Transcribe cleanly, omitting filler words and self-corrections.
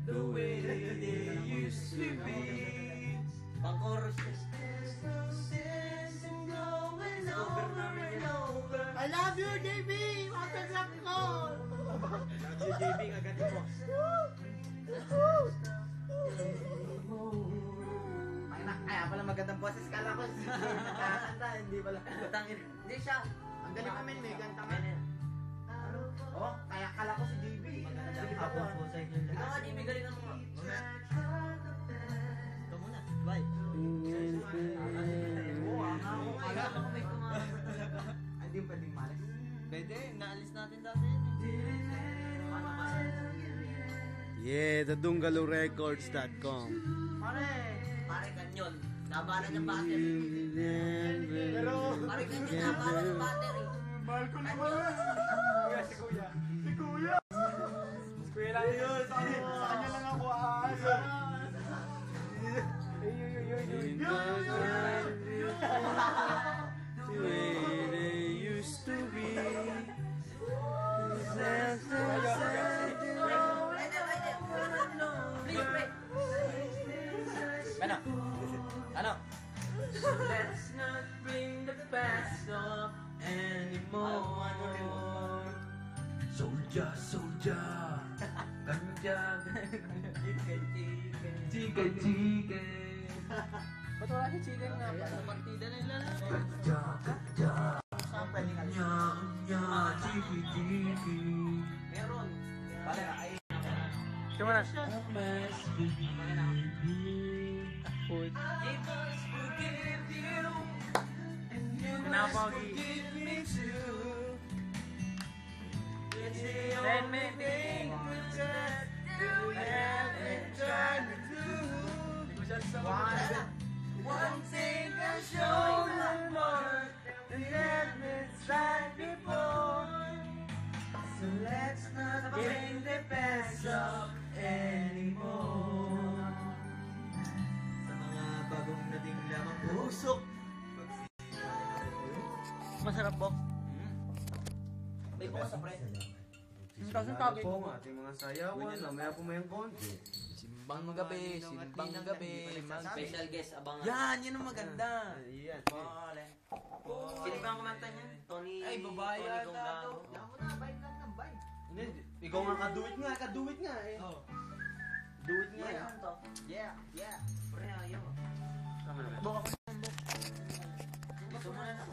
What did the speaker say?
The way they used to be. Pang-chorus. I love you, JB! Autograph ko! Love you, JB. Agatin mo. Kaya pala magandang boses. Kala ko nakakanta, hindi pala. Hindi siya. Ang galing namin, may ganta nga. Oh, kaya kala ko si JB. Sige pa po. Ikaw nga, JB, galingan mo nga. Ikaw muna. Bye. Hindi pwedeng malas. Pwede, naalis natin dati yun. Paano ba? Yeah, thedungalorecords.com. Pare kanyon. Labanan ng battery. Pero, Pare kanyon, labanan ng battery. mahal ko naman. Kuya, si Kuya. Si Kuya! Si Kuya lang yun. Sa kanya lang ako aasa. The way they used to be. Ano? Let's not bring the past up anymore. Soldier, soldier. Ganja. Chicken, chicken. Ba't wala si chicken nga pala? Partida na yung lalaki. Ganja, ganja. Saan pwedeng alis? Nya, nya, chiki, chiki. Meron. Pare, ay. Come on. Give us, forgive you. And you Now, must Pogi. forgive me too. It's the Let me only thing that you haven't tried to do. One thing I show you more than ever tried before. So let's not bring the past up anymore. Sa mga bagong dating lamang pusok. Masarap po. May bukas sa pre. Kasi tabi Po ang ating mga sayawan. Mamaya po may konti. Simbang gabi, simbang gabi. Special guest, abangan. Yan, yun ang maganda. Ayan. Sino ba ang kumanta niya? Tony. Ay, babae Tony yata Gongano. to. Yan mo na, bike lang ng bike. Hindi, ikaw nga kaduit nga eh. Oh. Duit nga Yeah, eh. ano to? Yeah, yeah. Pre, ayaw. Buka ko. Gusto mo na